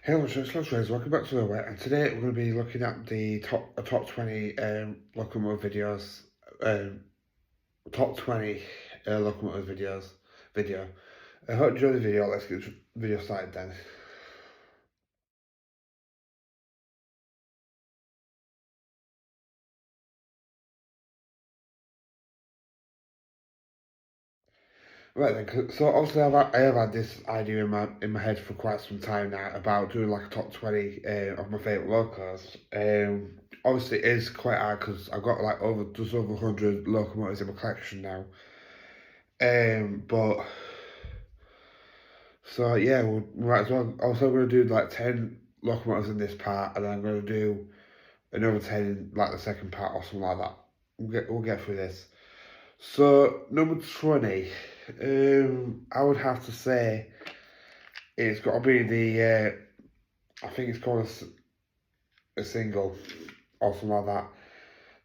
Hello, it's welcome back to the web, and today we're going to be looking at the top 20 locomotive videos, um, top 20 locomotive video. I hope you enjoy the video. Let's get the video started then. Right then, so obviously I have had this idea in my head for quite some time now about doing like a top 20 of my favourite locos. Obviously it is quite hard because I've got like just over 100 locomotives in my collection now. But so yeah, we might as well. Also, going to do like 10 locomotives in this part, and then I'm going to do another 10 in like the second part or something like that. We'll get through this. So number 20, I would have to say it's got to be the I think it's called a single or something like that.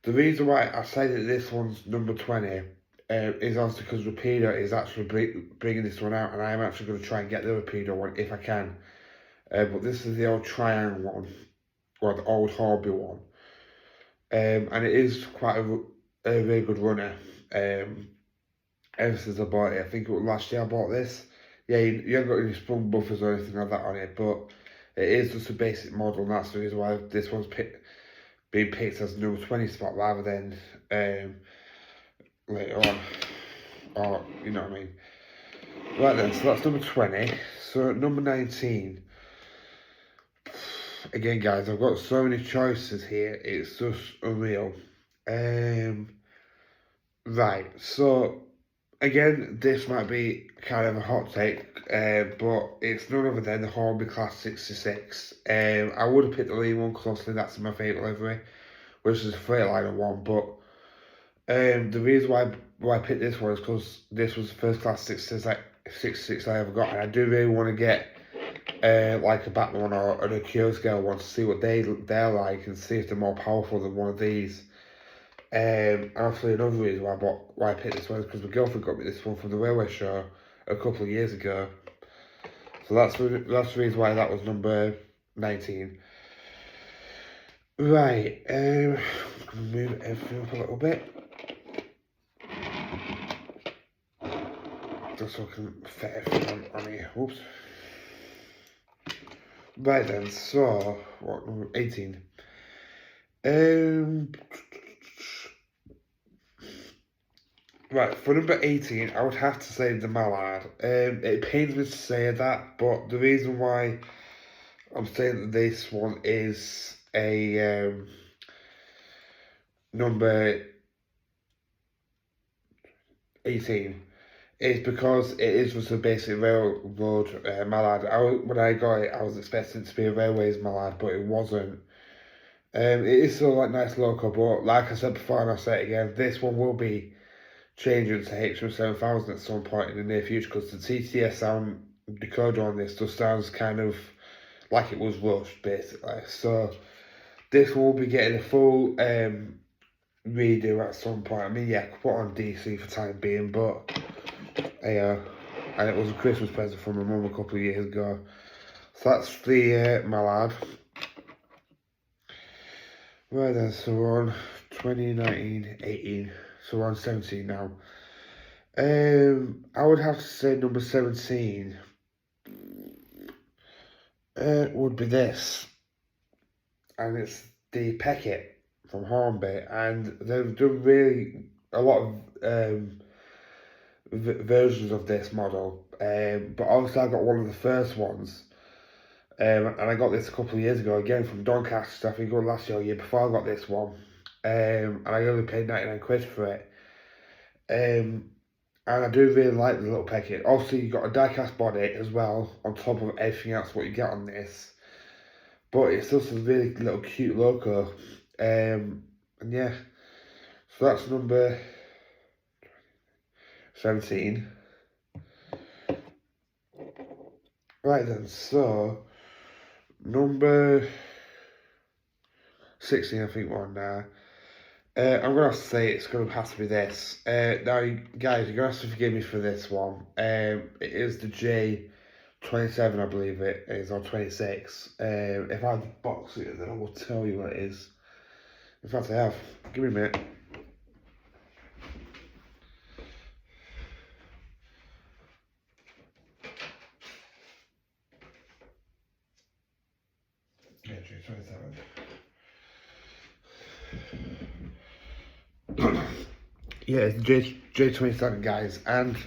The reason why I say that this one's number 20 is also because Rapido is actually bringing this one out, and I'm actually going to try and get the Rapido one if I can. But this is the old Triangle one, or the old Horby one. And it is quite a really good runner. Ever since I bought it, I think it was last year I bought this. Yeah, you haven't got any sprung buffers or anything like that on it, but it is just a basic model, and that's the reason why this one's being picked as a number 20 spot rather than later on. Or, you know what I mean. Right then, so that's number 20. So, number 19. Again, guys, I've got so many choices here, it's just unreal. Um, right, so again, this might be kind of a hot take, but it's none other than the Hornby Class 66. I would have picked the Lee one because obviously that's my favourite livery, which is a Freightliner one, but the reason why I picked this one is because this was the first Class 66 I ever got, and I do really want to get like a Batman one or an Akio scale one to see what they're like and see if they're more powerful than one of these. And obviously another reason why I picked this one is because my girlfriend got me this one from the railway show a couple of years ago. So that's the reason why that was number 19. Right, I'm gonna move everything up a little bit. Just so I can fit everything on here. Oops. Right then, so what number 18? Right, for number 18, I would have to say the Mallard. It pains me to say that, but the reason why I'm saying that this one is a number 18 is because it is just a basic railroad Mallard. When I got it, I was expecting it to be a railways Mallard, but it wasn't. It is still like nice local, but like I said before, and I'll say it again, this one will be changing to HM7000 at some point in the near future because the TTS sound decoder on this just sounds kind of like it was rushed basically. So this will be getting a full redo at some point. I mean, yeah, I could put on DC for time being, but and it was a Christmas present from my mum a couple of years ago. So that's the Mallard. Right then, so we're on 2019, 18, so we're on 17 now. I would have to say number 17 would be this, and it's the Peckett from Hornby, and they've done really a lot of versions of this model, but obviously I got one of the first ones, and I got this a couple of years ago, again from Doncaster, I think it was last year or year before I got this one, and I only paid 99 quid for it. And I do really like the little Peckett. Also, you've got a die-cast body as well, on top of everything else what you get on this. But it's just a really little cute logo. And yeah, so that's number 17. Right then, so number 16, I think we're on now. I'm going to have to say it's going to have to be this. Now, guys, you're going to have to forgive me for this one. It is the 27, I believe it is, or 26. If I have the box here, then I will tell you what it is. In fact, I have. Give me a minute. Yeah, J27. Yeah, it's J27, guys, and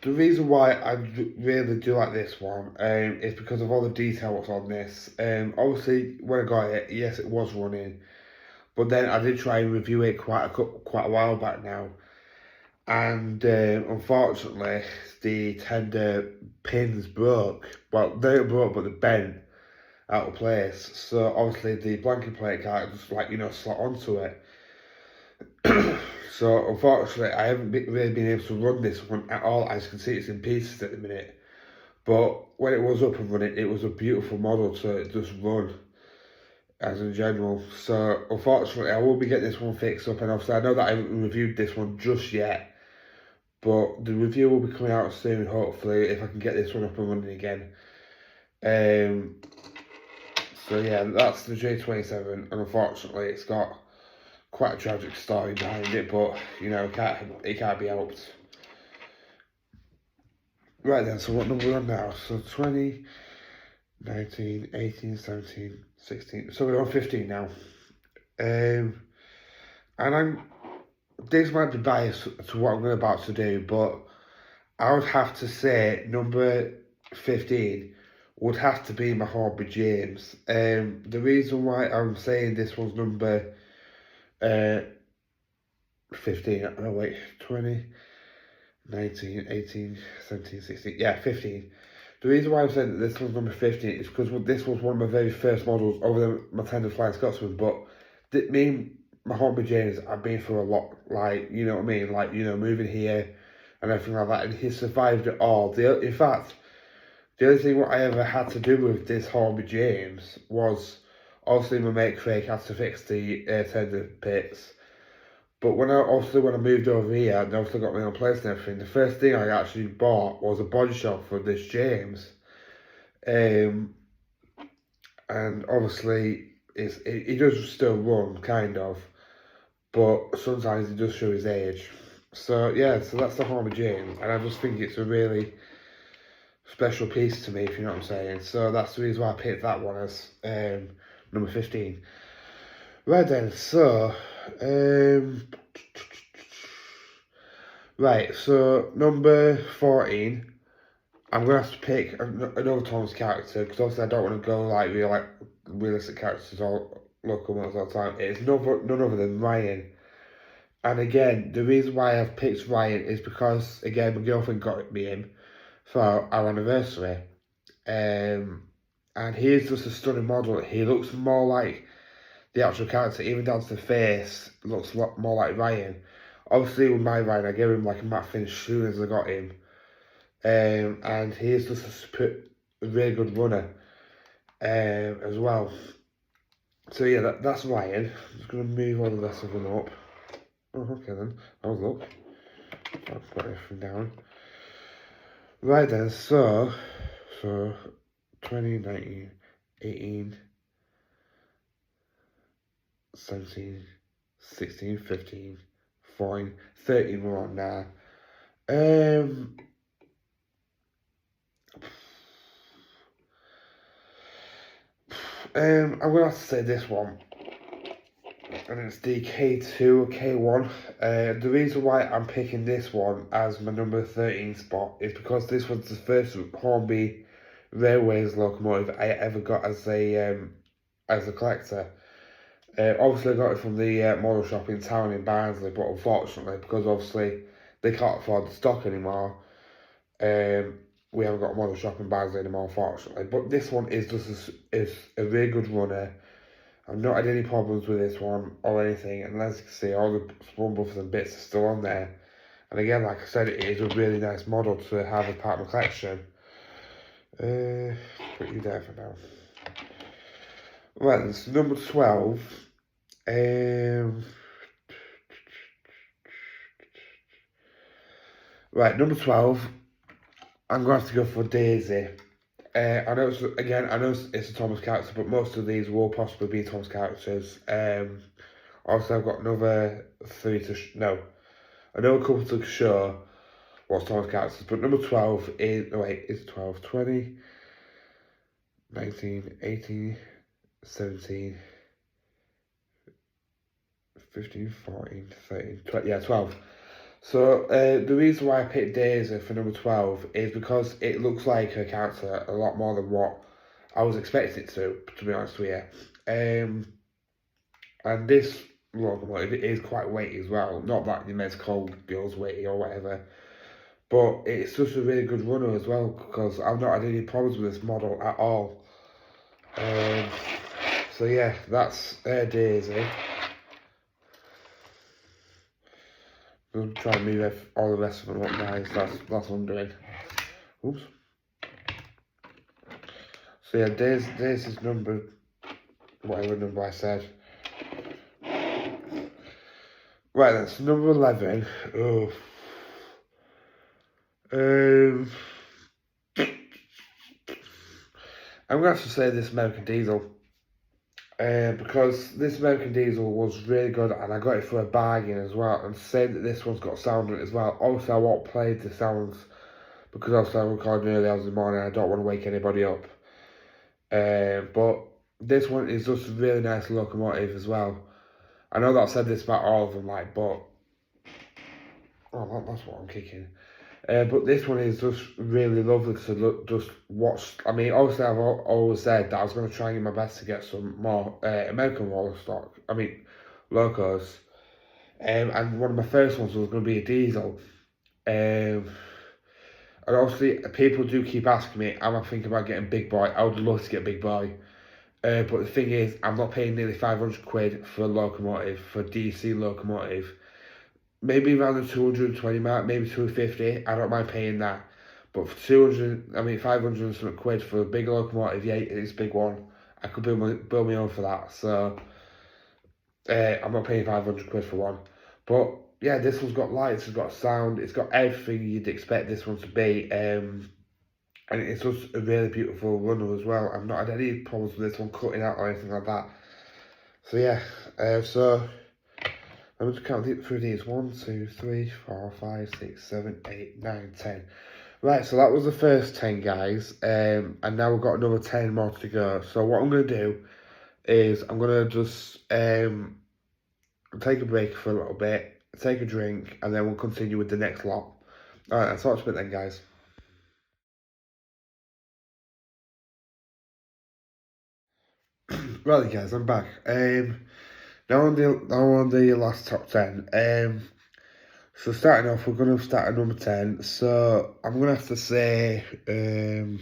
the reason why I really do like this one is because of all the detail what's on this. Obviously, when I got it, yes, it was running, but then I did try and review it quite a while back now, and unfortunately, the tender pins broke. Well, they broke, but they bent out of place. So obviously, the blanket plate can't just slot onto it. So unfortunately, I haven't really been able to run this one at all. As you can see, it's in pieces at the minute. But when it was up and running, it was a beautiful model to just run as in general. So unfortunately, I will be getting this one fixed up, and obviously I know that I haven't reviewed this one just yet, but the review will be coming out soon, hopefully, if I can get this one up and running again. So yeah, that's the J27, and unfortunately, it's got quite a tragic story behind it, but it can't be helped. Right then, so what number we're on now? So 20, 19, 18, 17, 16. So we're on 15 now. And this might be biased to what I'm about to do, but I would have to say number 15 would have to be my Horby James. The reason why I'm saying this was number 15, oh wait, 20, 19, 18, 17, 16, yeah, 15. The reason why I'm saying that this was number 15 is because this was one of my very first models over my tender Flying Scotsman, but me and my Horby James, I've been through a lot, you know what I mean, moving here and everything like that, and he survived it all. In fact, the only thing what I ever had to do with this Horby James was, obviously my mate Craig had to fix the tender pits, but when I moved over here and also got my own place and everything, the first thing I actually bought was a body shop for this James. And obviously he does still run, kind of, but sometimes he does show his age. So yeah, so that's the Horby James, and I just think it's a really special piece to me, if you know what I'm saying. So that's the reason why I picked that one as number 15. Right then, so right, so number 14, I'm gonna have to pick another Tom's character, because obviously I don't want to go realistic characters or local ones all the time. It's none other than Ryan. And again, the reason why I've picked Ryan is because, again, my girlfriend got me him for our anniversary. And he is just a stunning model. He looks more like the actual character, even down to the face, looks a lot more like Ryan. Obviously, with my Ryan, I gave him like a matte finish as soon as I got him. And he is just a really good runner as well. So yeah, that's Ryan. I'm just going to move all the rest of them up. Oh, okay then. I'll look. I'll put everything down. Right then, so 20, 19, 18, 17, 16, 15, 14, 13 we're on now. I'm gonna have to say this one, and it's the K2 or K1. The reason why I'm picking this one as my number 13 spot is because this was the first Hornby Railways locomotive I ever got as a collector. Obviously I got it from the model shop in town in Barnsley, but unfortunately, because obviously they can't afford the stock anymore, we haven't got a model shop in Barnsley anymore, unfortunately. But this one is a really good runner. I've not had any problems with this one or anything, and as you can see, all the spawn buffers and bits are still on there. And again, like I said, it is a really nice model to have as part of my collection. Put you there for now. Right, it's number 12. Right, number 12. I'm going to have to go for Daisy. I know it's a Thomas character, but most of these will possibly be Thomas characters. Also, I've got another three to no, I know a couple to show what's Thomas characters, but number 12 is, no wait, is 12, 20, 19, 18, 17, 15, 14, 13, 20, yeah, 12. So, the reason why I picked Daisy for number 12 is because it looks like her character a lot more than what I was expecting it to be honest with you. And this locomotive is quite weighty as well. Not that you meant to call girls weighty or whatever, but it's just a really good runner as well because I've not had any problems with this model at all. So yeah, that's Daisy. I'm trying to move all the rest of them up, guys. That's what I'm doing. Oops. So yeah, Daisy's number, whatever number I said. Right, that's number 11. Oh. I'm going to have to say this American Diesel. Because this American Diesel was really good and I got it for a bargain as well. And saying that this one's got sound in it as well. Also, I won't play the sounds because obviously I'm recording early hours in the morning. I don't want to wake anybody up. But this one is just a really nice locomotive as well. I know that I've said this about all of them, like, but oh, that's what I'm kicking. But this one is just really lovely to just watch. I mean, obviously, I've always said that I was going to try and get my best to get some more American roller stock. I mean, locos. And one of my first ones was going to be a diesel. And obviously, people do keep asking me, am I thinking about getting big boy? I would love to get big boy. But the thing is, I'm not paying nearly 500 quid for a locomotive, for a DC locomotive. Maybe around the 220 mark, maybe 250. I don't mind paying that. But for 500 and something quid for a big locomotive, yeah, it's a big one. I could build my own for that. So, I'm not paying 500 quid for one. But, yeah, this one's got lights, it's got sound, it's got everything you'd expect this one to be. And it's just a really beautiful runner as well. I've not had any problems with this one cutting out or anything like that. So, yeah, I'm just counting through these. 1, 2, 3, 4, 5, 6, 7, 8, 9, 10. Right, so that was the first 10, guys. And now we've got another 10 more to go. So what I'm going to do is I'm going to just take a break for a little bit, take a drink, and then we'll continue with the next lot. Alright, that's what's been then, guys. Right, guys, I'm back. Now on the last top 10. So starting off, we're going to start at number 10. So I'm going to have to say, I'm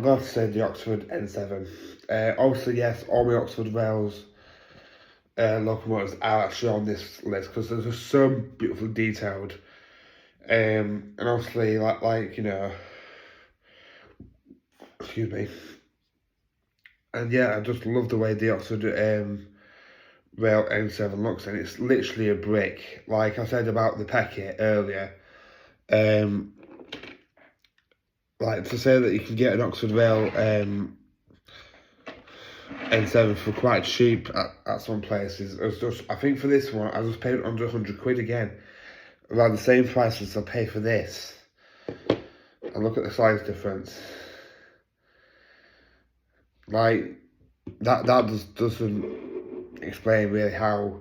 going to say the Oxford N7. Also, yes, all my Oxford Rails locomotives are actually on this list because they're just so beautifully detailed. And obviously, like you know, excuse me. And yeah, I just love the way the Oxford Rail N7 looks, and it's literally a brick. Like I said about the Peckett earlier, like to say that you can get an Oxford Rail N7 for quite cheap at some places. It's just, I think for this one, I just paid under 100 quid again. Around the same price as I pay for this. And look at the size difference. Like, that just doesn't explain really how...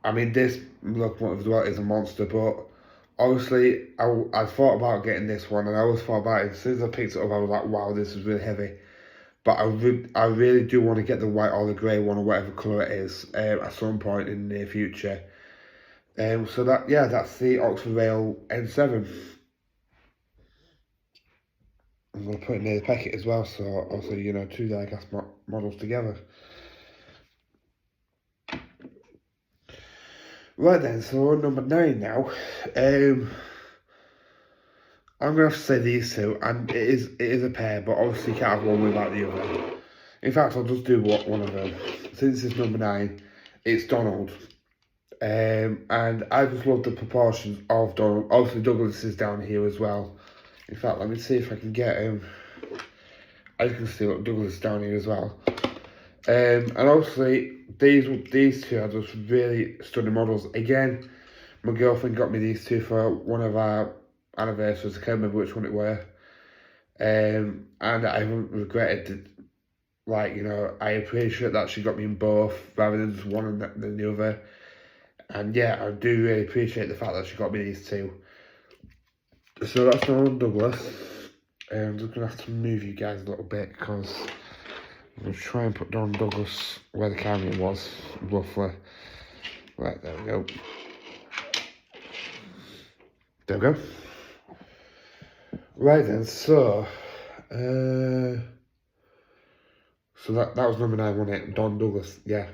I mean, this locomotive as well is a monster, but obviously, I thought about getting this one, and I always thought about it. As soon as I picked it up, I was like, wow, this is really heavy. But I really do want to get the white or the grey one, or whatever colour it is, at some point in the near future. So that's the Oxford Rail N7. I'm going to put it near the Peckett as well, so also, you know, two die-cast models together. Right then, so we're on number 9 now. I'm going to have to say these two, and it is a pair, but obviously you can't have one without the other. In fact, I'll just do one of them. Since it's number 9, it's Donald. And I just love the proportions of Donald. Obviously, Douglas is down here as well. In fact, let me see if I can get him. As you can see, look, Douglas is down here as well. And obviously, these two are just really stunning models. Again, my girlfriend got me these two for one of our anniversaries. I can't remember which one it were. And I haven't regretted it. Like, you know, I appreciate that she got me in both rather than just one and then the other. And yeah, I do really appreciate the fact that she got me these two. So that's Donald Douglas. I'm just going to have to move you guys a little bit because I'm going to try and put Donald Douglas where the camera was, roughly. Right, there we go. There we go. Right then, so that was number 9, wasn't it? Don Douglas, yeah.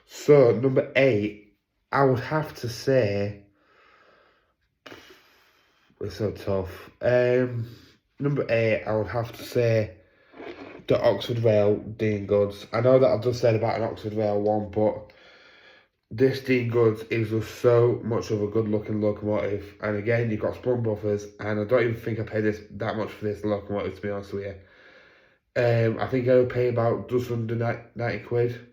So number 8, I would have to say it's so tough. Number 8, I would have to say the Oxford Rail Dean Goods. I know that I've just said about an Oxford Rail one, but this Dean Goods is just so much of a good looking locomotive. And again, you've got sprung buffers, and I don't even think I paid that much for this locomotive, to be honest with you. I think I would pay about just under 90 quid.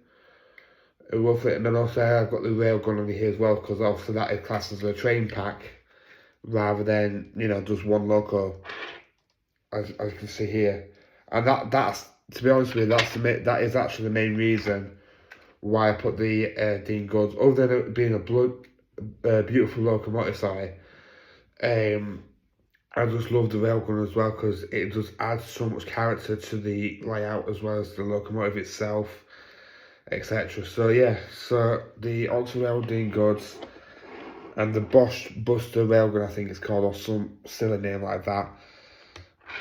Roughly, and then also I've got the railgun on here as well, because obviously that is classed as a train pack rather than, you know, just one loco, as you can see here. And that's to be honest with you, that is actually the main reason why I put the Dean Goods, other than it being a beautiful locomotive side. I just love the railgun as well because it just adds so much character to the layout as well as the locomotive itself, etc. So yeah, so the Oxford Rail Dean Goods and the Bosch Buster railgun, I think it's called, or some silly name like that.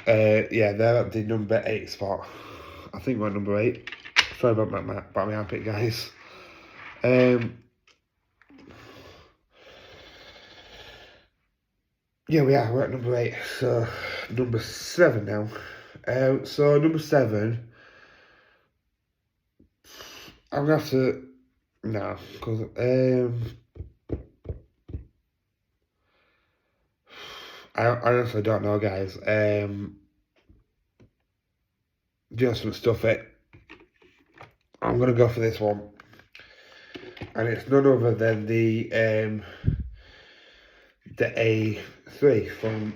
Yeah, they're at the number 8 spot. I think we're at number 8. Sorry about my armpit, guys. Yeah, we're at number 8. So number 7 now. So number 7, I'm gonna have to because I honestly don't know, guys. Just some stuff it. I'm gonna go for this one, and it's none other than the A3 from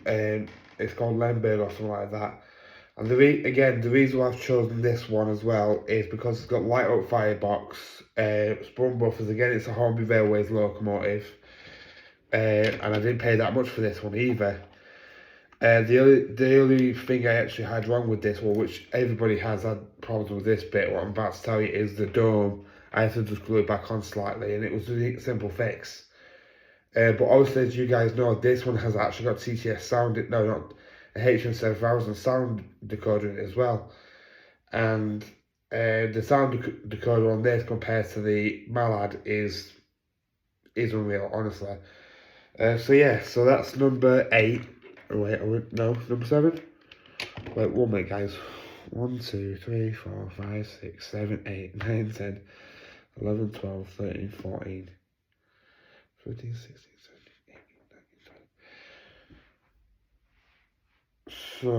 it's called Lemberg or something like that. And the reason why I've chosen this one as well is because it's got light up firebox, sprung buffers. Again, it's a Hornby Railways locomotive, and I didn't pay that much for this one either. The only thing I actually had wrong with this one, which everybody has had problems with this bit, what I'm about to tell you, is the dome. I had to just glue it back on slightly, and it was a simple fix. But obviously, as you guys know, this one has actually got TTS sound, no, not a HM7000 sound decoder in it as well. And the sound decoder on this compared to the Mallard is unreal, honestly. So yeah, so that's number 8. Oh, wait, no, number 7? Wait, 1 minute, guys. 1, 2, 3, 4, 5, 6, 7, 8, 9, 10, 11, 12, 13, 14, 15, 16, 17, 18, 19, 20. So,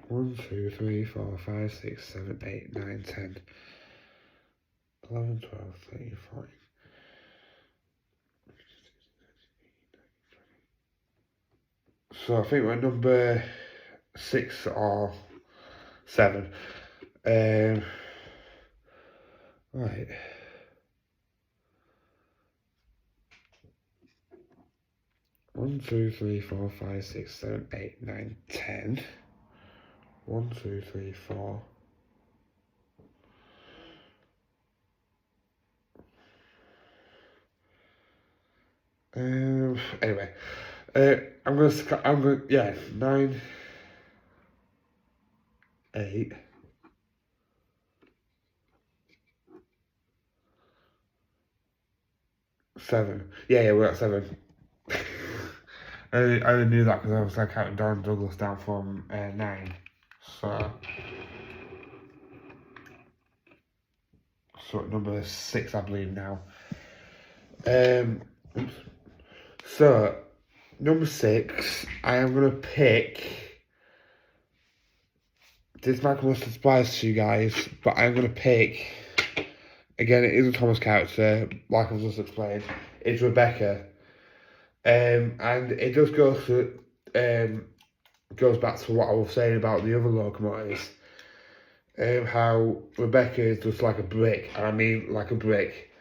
1, 2, 3, 4, 5, 6, 7, 8, 9, 10, 11, 12, 13, 14. So I think we're number 6 or 7. Right. One, 2, 3, 4, 5, 6, 7, 8, 9, 10. 1, 2, 3, 4. Anyway, yeah, 9, 8. 7. Yeah, we're at 7. I only knew that because I was counting Don Douglas down from 9. So number 6, I believe now. Oops. So Number 6, I am going to pick. This might come as a surprise to you guys, but I'm going to pick. Again, it is a Thomas character, like I've just explained. It's Rebecca. And it just goes back to what I was saying about the other locomotives. How Rebecca is just like a brick, and I mean like a brick.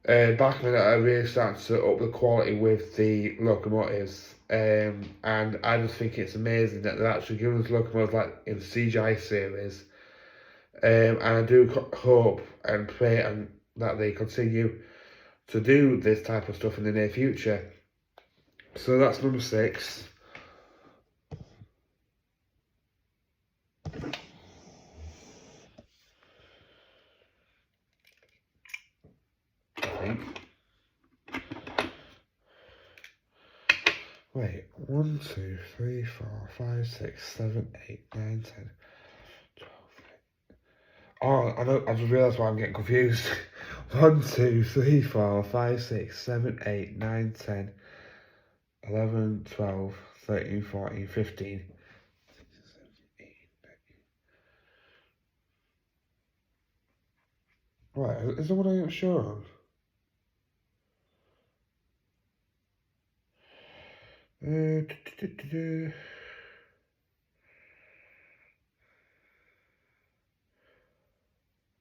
Back when I really started to up the quality with the locomotives, and I just think it's amazing that they're actually giving us locomotives like in the CGI series. And I do hope and pray that they continue to do this type of stuff in the near future. So that's number 6. I think. Wait, 1, 2, 3, 4, 5, 6, 7, 8, 9, 10, 12. Oh, I know. I just realised why I'm getting confused. 1, 2, 3, 4, 5, 6, 7, 8, 9, 10, 11, 12, 13, 14, 15. Right, is there one I ain't sure on? Uh,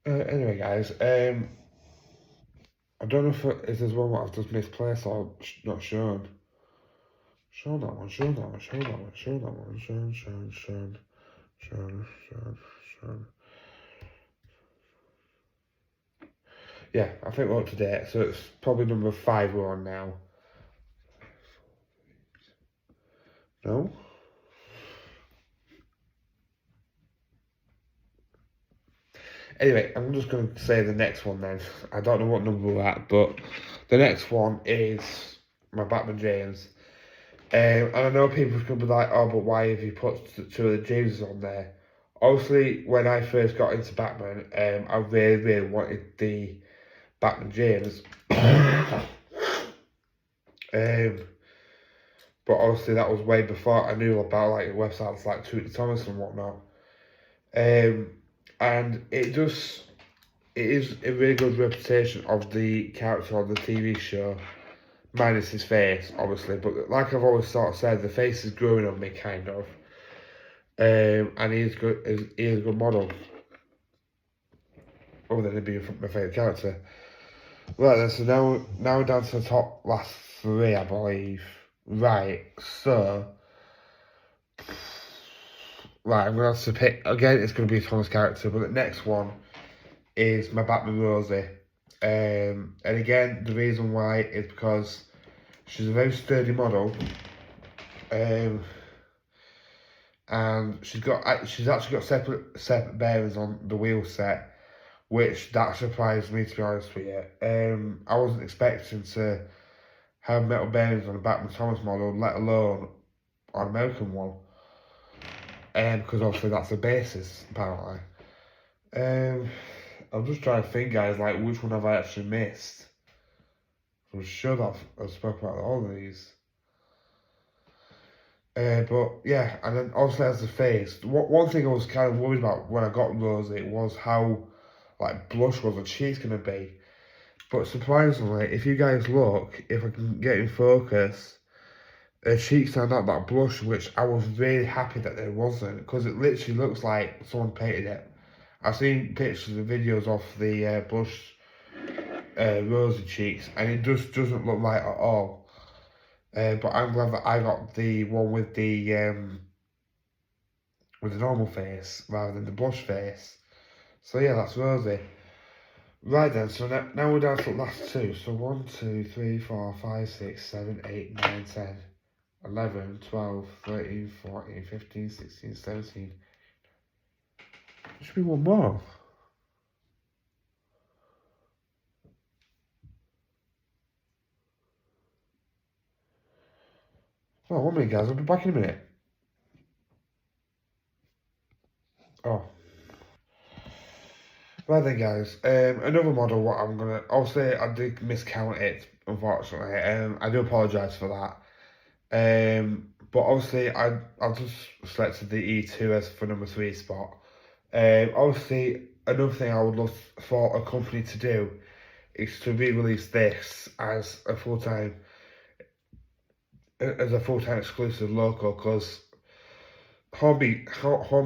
anyway, guys, I don't know if there's one that I've just misplaced or not shown. Show that one, show that one, show that one, show that one, shown. Yeah, I think we're up to date, so it's probably number 5 we're on now. No? Anyway, I'm just going to say the next one then. I don't know what number we're at, but the next one is my Batman James. And I know people can be like, oh, but why have you put 2 of the Jameses on there? Obviously, when I first got into Batman, I really, really wanted the Batman James. But obviously that was way before I knew about like websites like Twitter Thomas and whatnot. And it is a really good reputation of the character on the TV show, minus his face, obviously. But like I've always sort of said, the face is growing on me, kind of. And he is good. He is a good model, other than him being my favourite character. Right then, so now we're down to the top last 3, I believe. Right, so right, I'm gonna have to pick again. It's gonna be a Thomas character, but the next one is my Batman Rosie. And again, the reason why is because she's a very sturdy model. And she's actually got separate bearings on the wheel set, which that surprised me, to be honest with you. I wasn't expecting to have metal bearings on a Batman Thomas model, let alone on an American one. Because obviously that's the basis, apparently. I'm just trying to think, guys, like which one have I actually missed? I'm sure that I've spoken about all of these. But yeah, and then obviously as the face, one thing I was kind of worried about when I got Rosie was how like blush was her cheeks gonna be. But surprisingly, if you guys look, if I can get in focus, her cheeks are not that blush, which I was really happy that there wasn't, because it literally looks like someone painted it. I've seen pictures and videos of the blush rosy cheeks, and it just doesn't look like at all. But I'm glad that I got the one with the normal face rather than the blush face. So yeah, that's Rosie. Right then, so now we're down to the last 2. So 1, 2, 3, 4, 5, 6, 7, 8, 9, 10, 11, 12, 13, 14, 15, 16, 17. There should be one more. Oh, 1 minute, guys. I'll be back in a minute. Oh. Right then, guys. Another model. What I'm gonna. Obviously, I did miscount it. Unfortunately, I do apologise for that. But obviously I just selected the E2 as for number 3 spot. Obviously another thing I would love for a company to do is to re-release this as a full-time exclusive local, because Hornby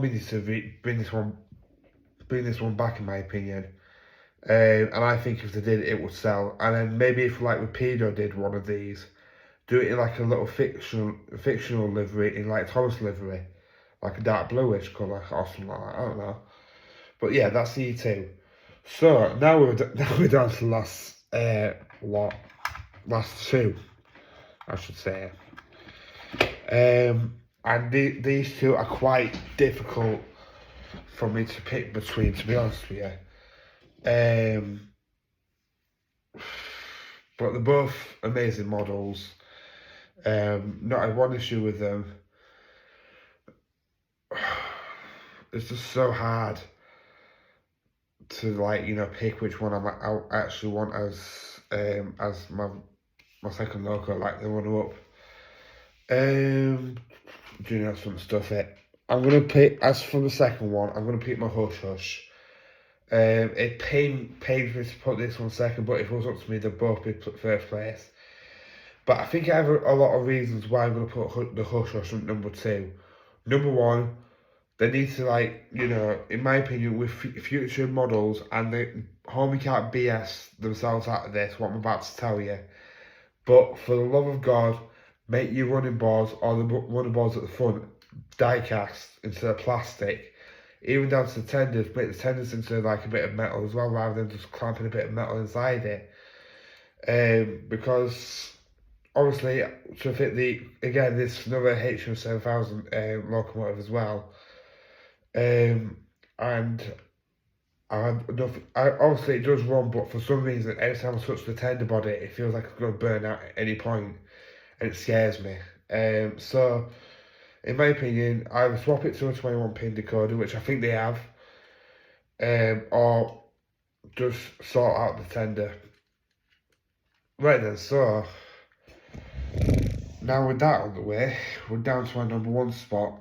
needs to bring this one back in my opinion. And I think if they did, it would sell. And then maybe if like Rapido did one of these, do it in like a little fictional livery, in like Thomas livery, like a dark bluish colour or something like that. I don't know. But yeah, that's E2. So now now we're down to the last two, I should say. And these two are quite difficult for me to pick between, to be honest with you. But they're both amazing models. Not had one issue with them. It's just so hard to pick which one I actually want as my second logo, like the runner up. Do you know some stuff? I'm gonna pick, as for the second one, I'm gonna pick my Hush Hush. It pains me to put this one second, but if it was up to me, they'd both be first place. But I think I have a lot of reasons why I'm gonna put the Hush Hush at number 2. Number 1, they need to, in my opinion, with future models, and Homie can't BS themselves out of this, what I'm about to tell you. But for the love of God, make your running boards or the running boards at the front die cast instead of plastic. Even down to the tenders, make the tenders into like a bit of metal as well, rather than just clamping a bit of metal inside it. Because obviously, to fit this another HM7000 locomotive as well. And I had enough. Obviously, it does run, but for some reason, every time I touch the tender body, it feels like it's going to burn out at any point, and it scares me. So, in my opinion, either swap it to a 21 pin decoder, which I think they have, or just sort out the tender. Right then, so now with that on the way, we're down to my number 1 spot.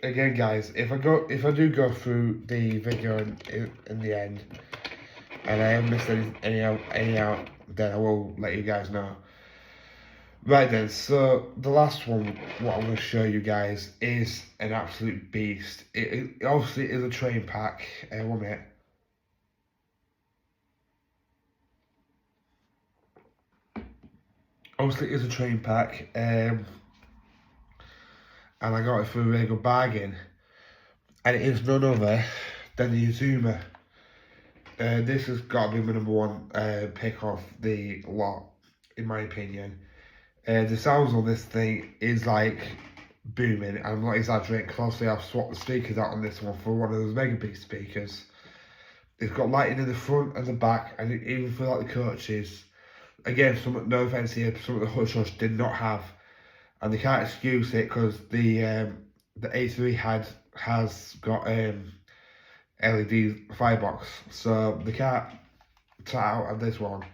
Again, guys, if I do go through the video in the end, and I have missed any out, then I will let you guys know. Right then, so the last one, what I'm going to show you guys, is an absolute beast. It obviously is a train pack. 1 minute. Obviously, it is a train pack, and I got it for a really good bargain. And it is none other than the Azuma. This has got to be my number 1 pick of the lot, in my opinion. The sounds on this thing is like booming. I'm not exaggerating, because obviously I've swapped the speakers out on this one for one of those mega big speakers. It's got lighting in the front and the back, and even for like the coaches. Again, no offense here, some of the Hush Hush did not have, and they can't excuse it because the A3 has got LED firebox, so they can't tap out of this one.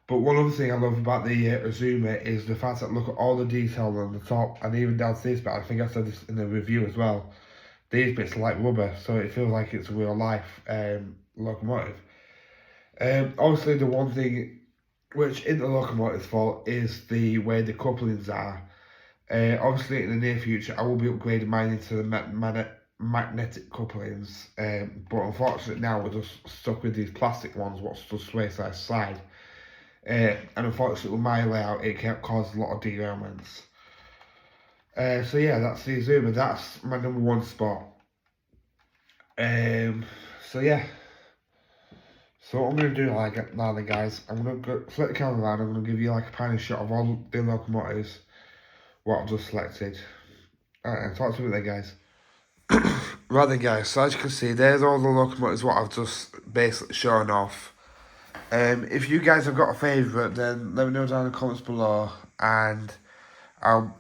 But one other thing I love about the Azuma is the fact that look at all the detail on the top, and even down to this bit. I think I said this in the review as well. These bits are like rubber, so it feels like it's a real life locomotive. Obviously, the one thing which in the locomotive's fault is the way the couplings are. Obviously, in the near future, I will be upgrading mine into the magnetic couplings, but unfortunately now we're just stuck with these plastic ones, what's just sway side to side. And unfortunately with my layout, it can cause a lot of derailments. So yeah, that's the Azuma. That's my number 1 spot. So yeah. So what I'm going to do now then, guys, I'm going to flip the camera around. I'm going to give you like a panning shot of all the locomotives, what I've just selected. Alright, talk to me then, guys. Right then, guys, so as you can see, there's all the locomotives what I've just basically shown off. If you guys have got a favourite, then let me know down in the comments below, and I'll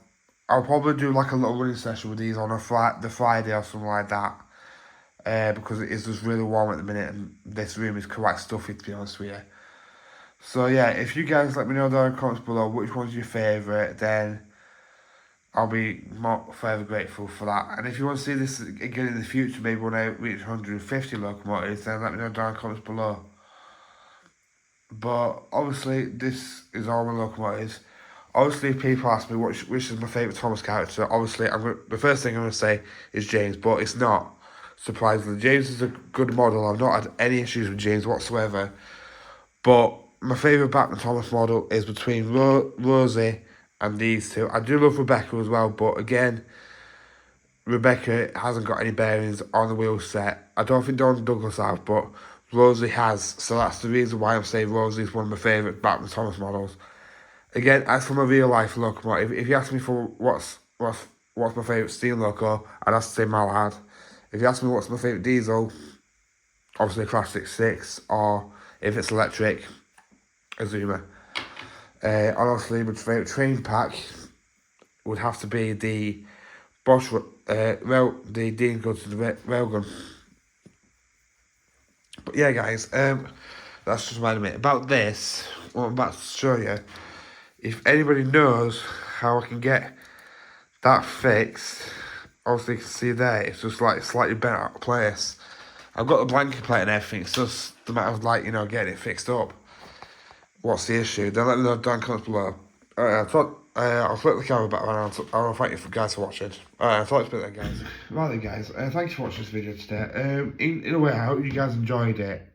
probably do like a little running session with these on the Friday or something like that. Because it is just really warm at the minute, and this room is quite stuffy, to be honest with you. So yeah, if you guys let me know down in the comments below which one's your favourite, then I'll be forever grateful for that. And if you want to see this again in the future, maybe when I reach 150 locomotives, then let me know down in the comments below. But obviously, this is all my locomotives. Obviously, if people ask me which is my favourite Thomas character, obviously, the first thing I'm going to say is James, but it's not. Surprisingly, James is a good model. I've not had any issues with James whatsoever. But my favourite Batman Thomas model is between Rosie and these two. I do love Rebecca as well, but again, Rebecca hasn't got any bearings on the wheel set. I don't think Dawn Douglas have, but Rosie has. So that's the reason why I'm saying Rosie is one of my favourite Batman Thomas models. Again, as for my real life locomotive, if you ask me for what's my favourite steam loco, I'd have to say Mallard. If you ask me what's my favourite diesel, obviously Class 66, or if it's electric, Azuma. Honestly, my favourite train pack would have to be the Bosch, the Dean Goods railgun. But yeah, guys, that's just reminded me about this. What I'm about to show you. If anybody knows how I can get that fixed, obviously you can see there, it's just like slightly bent out of place. I've got the blanket plate and everything, it's just the matter of like, getting it fixed up. What's the issue? Then let me know down in the comments below. I'll flip the camera back around. I'll thank you for guys for watching. I thought it's been there, guys. Right then, guys. Thanks for watching this video today. In a way, I hope you guys enjoyed it.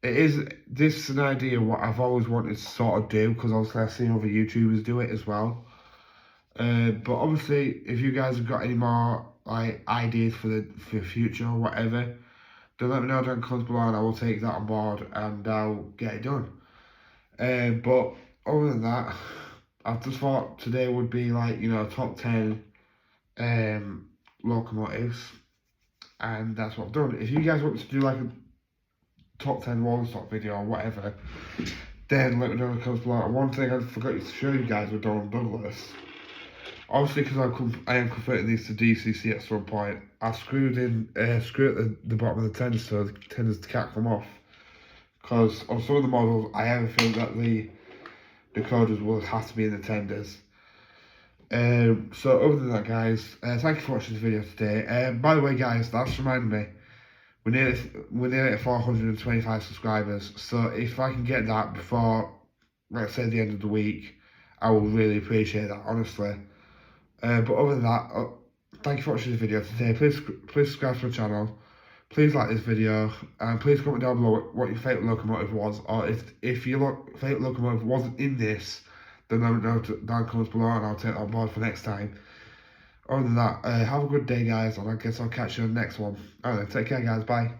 This is an idea what I've always wanted to sort of do, because obviously I've seen other YouTubers do it as well. But obviously, if you guys have got any more like ideas for the future or whatever, then let me know down in the comments below, and I will take that on board and I'll get it done. But other than that, I just thought today would be like, top 10 locomotives, and that's what I've done. If you guys want to do like a top 10 rolling stock video or whatever, then let me know in the comments below. And one thing I forgot to show you guys with Dawn Douglas, obviously because I am converting these to DCC at some point, I screwed at the bottom of the tender so the tenders can't come off. Because on some of the models, I have a feeling that the decoders will have to be in the tenders. So other than that, guys, thank you for watching this video today. By the way, guys, that's reminded me, we're nearly at 425 subscribers. So if I can get that before, let's say, the end of the week, I will really appreciate that, honestly. But other than that, thank you for watching this video today. Please subscribe to my channel. Please like this video, and please comment down below what your favourite locomotive was, or if your favourite locomotive wasn't in this, then let me know down in the comments below, and I'll take that on board for next time. Other than that, have a good day, guys, and I guess I'll catch you on the next one. Alright then, take care, guys, bye.